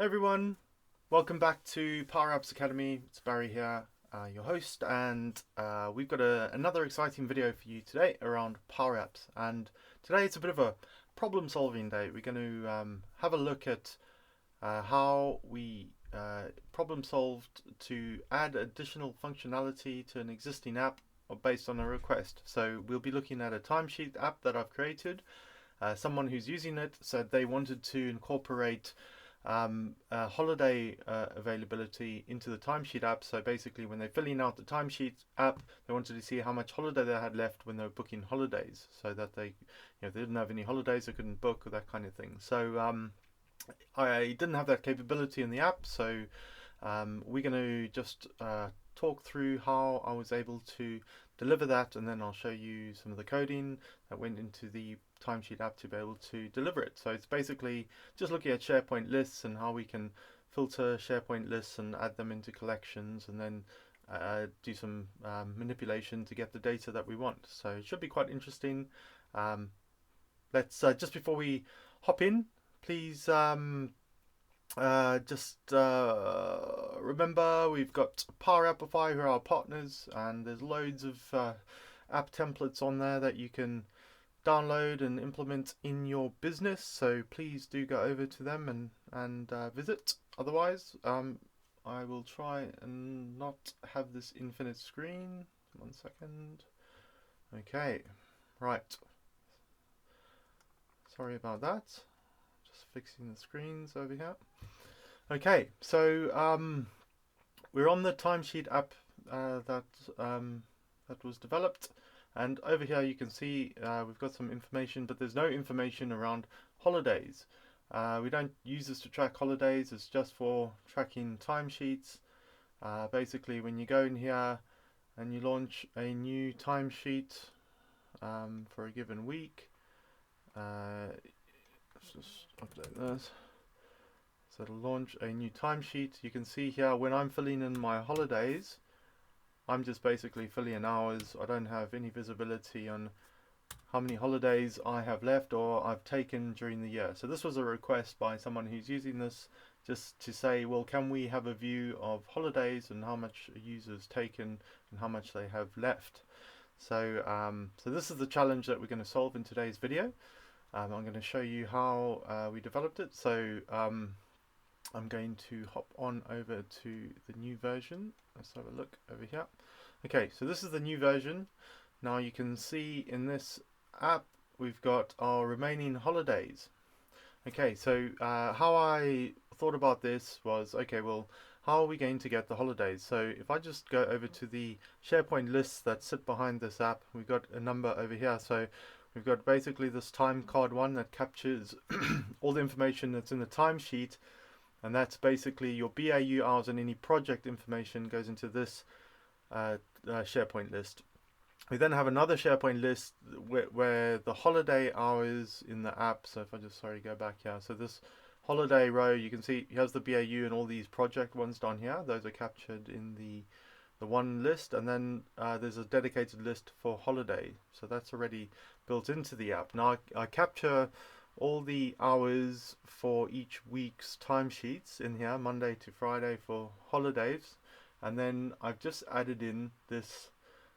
Hey everyone, welcome back to Powerapps Academy. It's Barry here, your host, and we've got another exciting video for you today around Powerapps. And today it's a bit of a problem-solving day. We're going to have a look at how we problem solved to add additional functionality to an existing app based on a request. So we'll be looking at a timesheet app that I've created. Someone who's using it said they wanted to incorporate holiday availability into the timesheet app. So basically, when they're filling out the timesheet app, they wanted to see how much holiday they had left when they were booking holidays, so that they didn't have any holidays, they couldn't book, or that kind of thing. So I didn't have that capability in the app, so we're going to just talk through how I was able to deliver that, and then I'll show you some of the coding that went into the timesheet app to be able to deliver it. So it's basically just looking at SharePoint lists and how we can filter SharePoint lists and add them into collections, and then do some manipulation to get the data that we want. So it should be quite interesting. Let's just before we hop in, please just remember we've got Powerapps who are our partners, and there's loads of app templates on there that you can download and implement in your business. So please do go over to them and visit. Otherwise, I will try and not have this infinite screen. 1 second. Okay, right. Sorry about that. Just fixing the screens over here. Okay, so we're on the timesheet app that was developed, and over here you can see we've got some information, but there's no information around holidays. We don't use this to track holidays, it's just for tracking timesheets. Basically, when you go in here and you launch a new timesheet for a given week, let's just update this. So to launch a new timesheet, you can see here when I'm filling in my holidays, I'm just basically filling in hours. I don't have any visibility on how many holidays I have left or I've taken during the year. So this was a request by someone who's using this just to say, well, can we have a view of holidays and how much a user's taken and how much they have left? So, so this is the challenge that we're going to solve in today's video. I'm going to show you how we developed it. So I'm going to hop on over to the new version. Let's have a look over here. Okay, so this is the new version. Now you can see in this app we've got our remaining holidays. Okay, so how I thought about this was, okay, well, how are we going to get the holidays? So if I just go over to the SharePoint lists that sit behind this app, we've got a number over here. So we've got basically this time card one that captures all the information that's in the timesheet. And that's basically your BAU hours, and any project information goes into this SharePoint list. We then have another SharePoint list where the holiday hours in the app, so if I just, go back here. So this holiday row, you can see here's the BAU and all these project ones down here. Those are captured in the one list. And then there's a dedicated list for holiday. So that's already built into the app. Now I capture all the hours for each week's timesheets in here, Monday to Friday for holidays, and then I've just added in this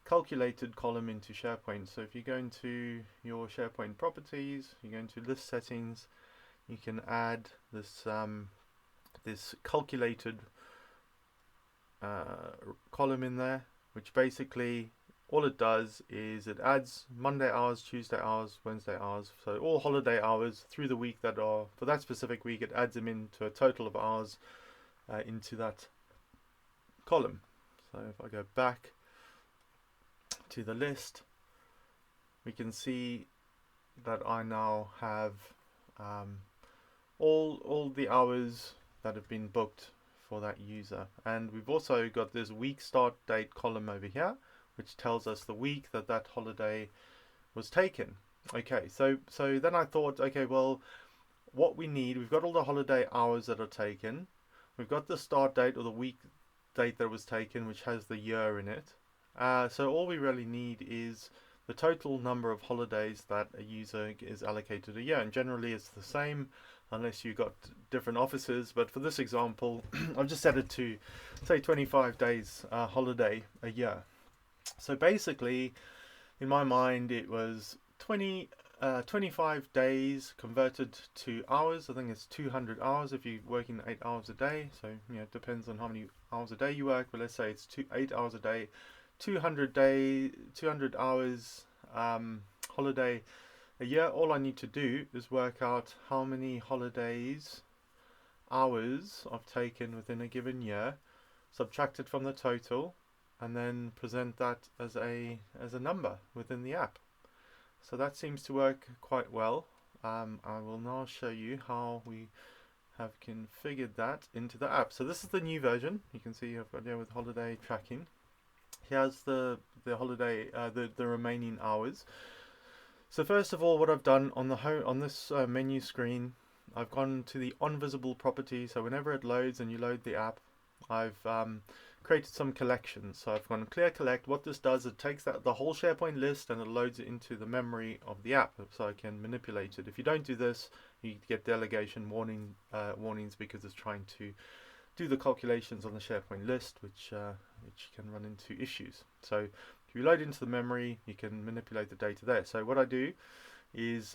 calculated column into SharePoint. So if you go into your SharePoint properties, you go into list settings, you can add this this calculated column in there, which basically all it does is it adds Monday hours, Tuesday hours, Wednesday hours, so all holiday hours through the week that are for that specific week. It adds them into a total of hours into that column. So if I go back to the list, we can see that I now have all the hours that have been booked for that user, and we've also got this week start date column over here, which tells us the week that that holiday was taken. Okay, so then I thought, okay, well, what we need, we've got all the holiday hours that are taken, we've got the start date or the week date that was taken, which has the year in it. So all we really need is the total number of holidays that a user is allocated a year, and generally it's the same unless you got different offices. But for this example, I've just set it to say 25 days holiday a year. So basically, in my mind, it was 25 days converted to hours. I think it's 200 hours if you're working 8 hours a day. So, it depends on how many hours a day you work. But let's say it's 8 hours a day, 200 hours holiday a year. All I need to do is work out how many hours I've taken within a given year, subtract it from the total, and then present that as a number within the app. So that seems to work quite well. I will now show you how we have configured that into the app. So this is the new version. You can see I've got there with holiday tracking. Here's the holiday, the remaining hours. So first of all, what I've done on the on this menu screen, I've gone to the on visible property. So whenever it loads and you load the app, I've created some collections. So I've gone clear collect. What this does, it takes the whole SharePoint list and it loads it into the memory of the app, so I can manipulate it. If you don't do this, you get delegation warnings because it's trying to do the calculations on the SharePoint list, which can run into issues. So if you load into the memory, you can manipulate the data there. So what I do is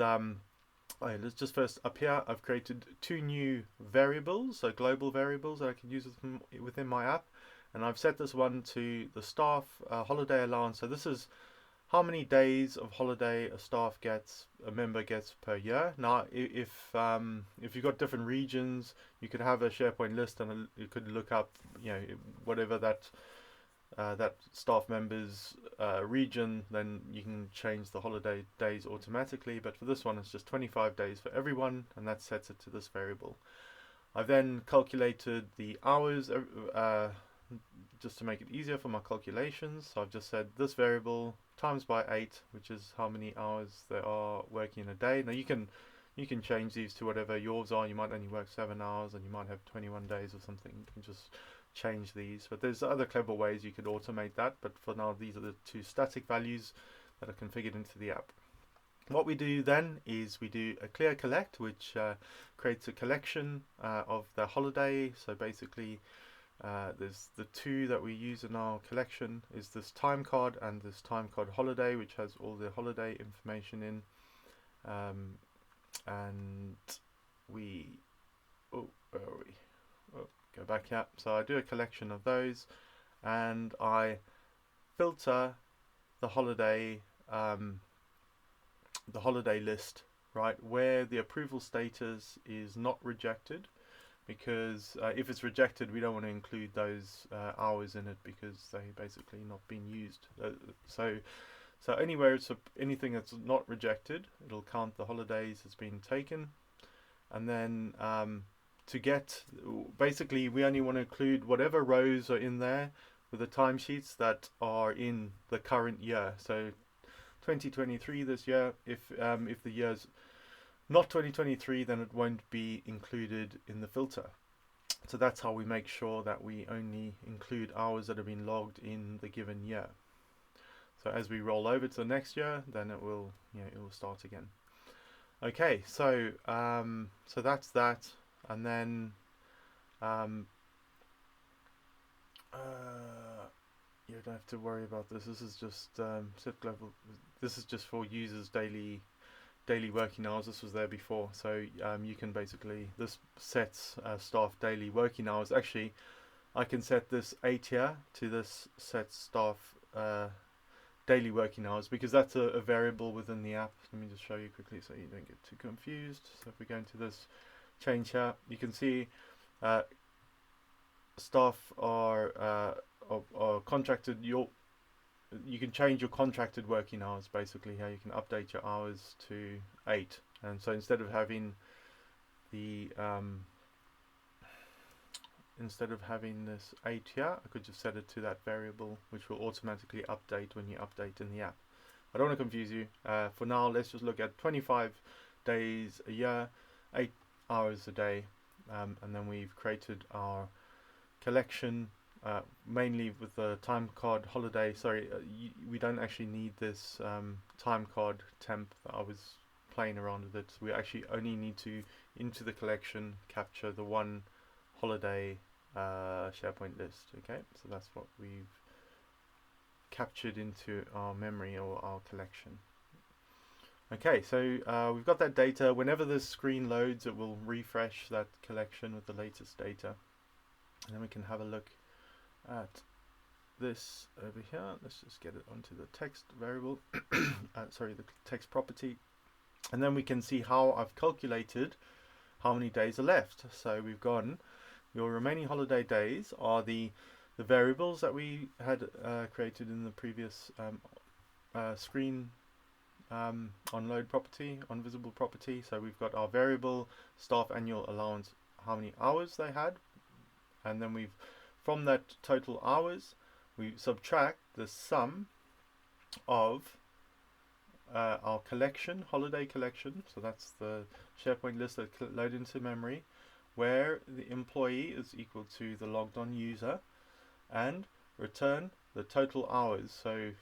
let's just first up here, I've created 2 new variables, so global variables that I can use within my app. And I've set this one to the staff holiday allowance. So this is how many days of holiday a member gets per year. Now, if you've got different regions, you could have a SharePoint list and you could look up, whatever that staff member's region, then you can change the holiday days automatically. But for this one, it's just 25 days for everyone, and that sets it to this variable. I've then calculated the hours just to make it easier for my calculations. So I've just said this variable times by 8, which is how many hours they are working in a day. Now you can change these to whatever yours are. You might only work 7 hours and you might have 21 days or something. You can just change these, but there's other clever ways you could automate that. But for now, these are the 2 static values that are configured into the app. What we do then is we do a clear collect, which creates a collection of the holiday. So basically, there's the 2 that we use in our collection is this time card and this time card holiday, which has all the holiday information in. And we, where are we? Go back here. So I do a collection of those, and I filter the holiday list, right, where the approval status is not rejected, because if it's rejected, we don't want to include those hours in it because they basically not being used. So anywhere it's anything that's not rejected, it'll count the holidays as being taken, and then basically we only want to include whatever rows are in there with the timesheets that are in the current year. So 2023 this year, if the year's not 2023, then it won't be included in the filter. So that's how we make sure that we only include hours that have been logged in the given year. So as we roll over to the next year, then it will start again. Okay, so so that's that. And then you don't have to worry about this. This is just set global. This is just for users' daily working hours. This was there before, so you can basically, this sets staff daily working hours. Actually, I can set this 8 here to this set staff daily working hours, because that's a variable within the app. Let me just show you quickly so you don't get too confused. So if we go into this change here, you can see staff are contracted. You can change your contracted working hours basically here. You can update your hours to 8, and so instead of having the instead of having this 8 here, I could just set it to that variable, which will automatically update when you update in the app. I don't want to confuse you. For now, let's just look at 25 days a year, 8 hours a day, and then we've created our collection mainly with the time card holiday. Sorry, we don't actually need this time card temp that I was playing around with it. We actually only need to, into the collection, capture the one holiday SharePoint list. Okay, so that's what we've captured into our memory or our collection. Okay, so we've got that data. Whenever this screen loads, it will refresh that collection with the latest data. And then we can have a look at this over here. Let's just get it onto the text variable, sorry, the text property. And then we can see how I've calculated how many days are left. So we've gone, your remaining holiday days are the variables that we had created in the previous screen on load property, on visible property. So we've got our variable staff annual allowance, how many hours they had, and then we've, from that total hours, we subtract the sum of our collection, holiday collection. So that's the SharePoint list that load into memory, where the employee is equal to the logged on user, and return the total hours. So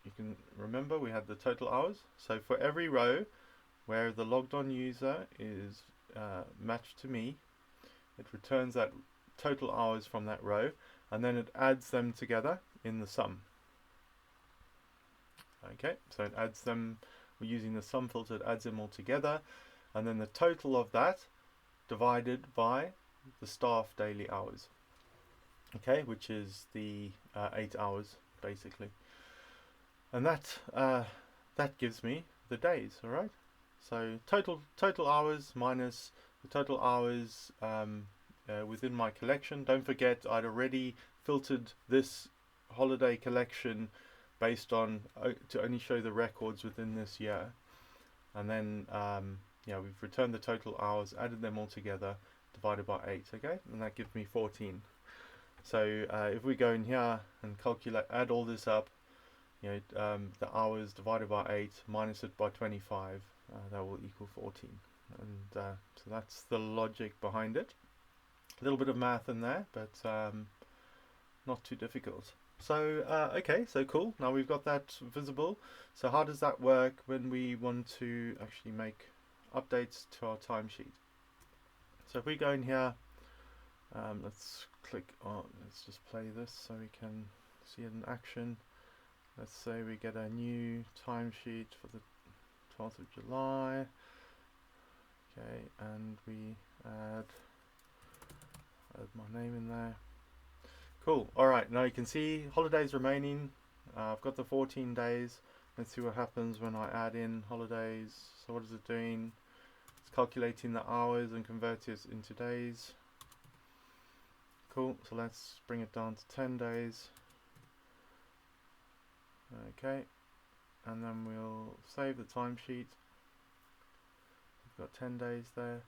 you can remember we had the total hours. So for every row where the logged on user is matched to me, it returns that total hours from that row, and then it adds them together in the sum. Okay, so it adds them, we're using the sum filter, it adds them all together, and then the total of that divided by the staff daily hours. Okay, which is the 8 hours basically. And that gives me the days. All right, so total hours minus the total hours within my collection. Don't forget, I'd already filtered this holiday collection based on to only show the records within this year, and then yeah, we've returned the total hours, added them all together, divided by 8. Okay, and that gives me 14. So if we go in here and calculate, add all this up, you know, the hours divided by 8 minus it by 25, that will equal 14. And so that's the logic behind it. A little bit of math in there, but not too difficult. So okay, so cool. Now we've got that visible. So how does that work when we want to actually make updates to our timesheet? So if we go in here, let's click on, let's just play this so we can see it in action. Let's say we get a new timesheet for the 12th of July. Okay, and we add my name in there. Cool. Alright, now you can see holidays remaining. I've got the 14 days. Let's see what happens when I add in holidays. So what is it doing? It's calculating the hours and converting it into days. Cool, so let's bring it down to 10 days. Okay, and then we'll save the timesheet. We've got 10 days there.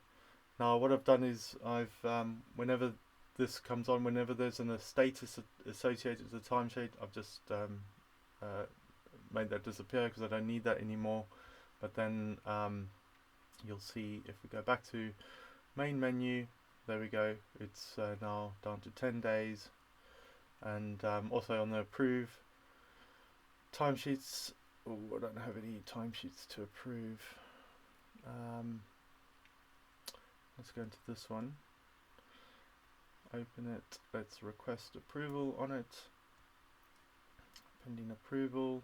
Now what I've done is I've whenever this comes on, whenever there's a status associated with the timesheet, I've just made that disappear because I don't need that anymore. But then you'll see if we go back to main menu, there we go, it's now down to 10 days. And also on the approve timesheets, oh, I don't have any timesheets to approve. Let's go into this one, open it, let's request approval on it, pending approval,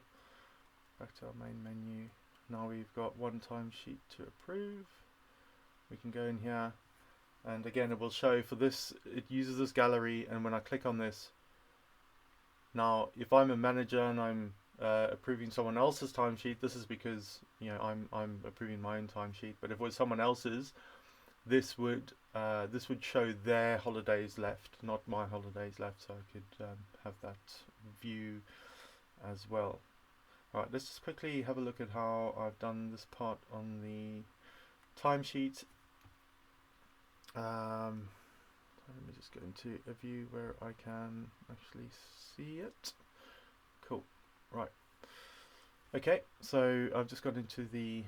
back to our main menu. Now we've got one timesheet to approve. We can go in here, and again it will show for this, it uses this gallery, and when I click on this, now if I'm a manager and I'm approving someone else's timesheet, this is because, you know, I'm approving my own timesheet. But if it was someone else's, this would show their holidays left, not my holidays left, so I could have that view as well. Alright, let's just quickly have a look at how I've done this part on the timesheet. Let me just go into a view where I can actually see it. Cool. Right. Okay, so I've just got into the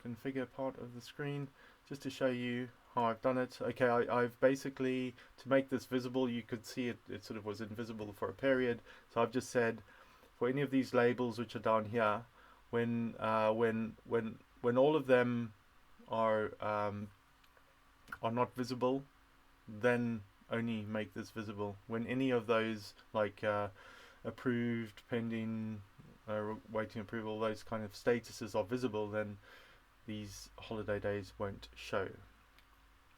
configure part of the screen just to show you how I've done it. Okay, I've basically, to make this visible, you could see it sort of was invisible for a period. So I've just said for any of these labels which are down here, when when all of them are not visible, then only make this visible. When any of those, like approved, pending, waiting approval, those kind of statuses are visible, then these holiday days won't show.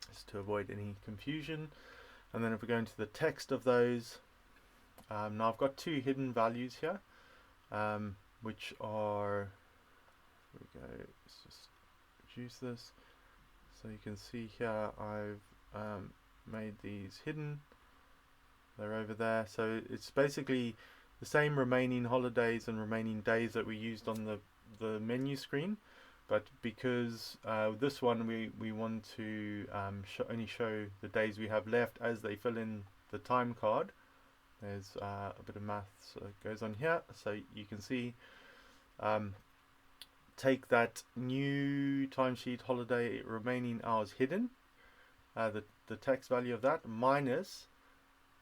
Just to avoid any confusion. And then if we go into the text of those, now I've got two hidden values here, which are, here we go, let's just reduce this. So you can see here I've made these hidden. They're over there. So it's basically the same remaining holidays and remaining days that we used on the menu screen, but because this one we want to only show the days we have left as they fill in the time card. There's a bit of maths that goes on here, so you can see take that new timesheet holiday remaining hours hidden, the text value of that, minus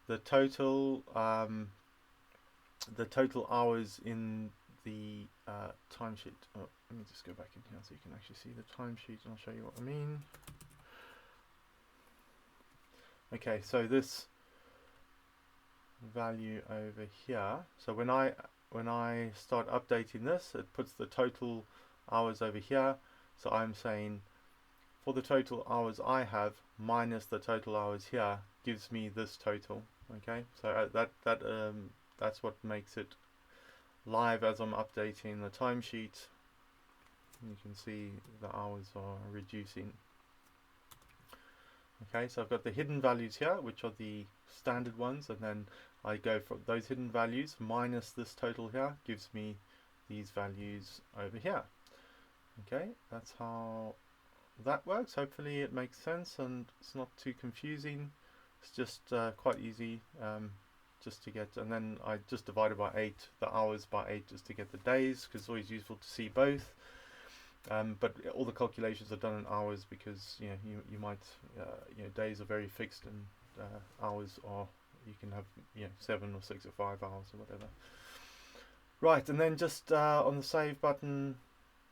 the total hours in the timesheet. Oh, let me just go back in here so you can actually see the timesheet, and I'll show you what I mean. Okay, so this value over here, so when I start updating this, it puts the total hours over here. So I'm saying for the total hours I have minus the total hours here gives me this total. Okay, so that's what makes it live as I'm updating the timesheet. You can see the hours are reducing. Okay, so I've got the hidden values here, which are the standard ones, and then I go for those hidden values minus this total here gives me these values over here. Okay, that's how that works. Hopefully it makes sense and it's not too confusing. It's just quite easy just to get, and then I just divided by 8 the hours by 8 just to get the days, because it's always useful to see both. But all the calculations are done in hours, because you might days are very fixed, and hours are, you can have 7 or 6 or 5 hours or whatever. Right, and then just on the save button,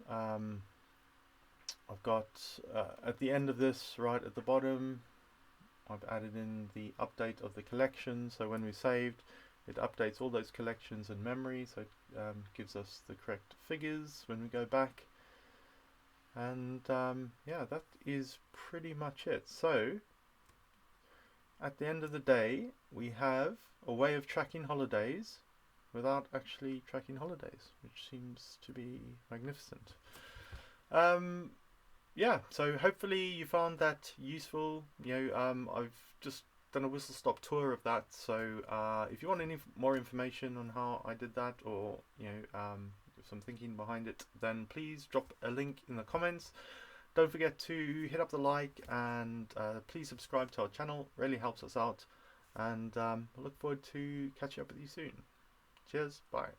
I've got at the end of this, right at the bottom, I've added in the update of the collection. So when we saved, it updates all those collections in memory, so it gives us the correct figures when we go back. And yeah, that is pretty much it. So at the end of the day, we have a way of tracking holidays without actually tracking holidays, which seems to be magnificent. Yeah, so hopefully you found that useful. I've just done a whistle-stop tour of that. So if you want any more information on how I did that, or some thinking behind it, then please drop a link in the comments. Don't forget to hit up the like, and please subscribe to our channel. Really helps us out, and I look forward to catching up with you soon. Cheers, bye.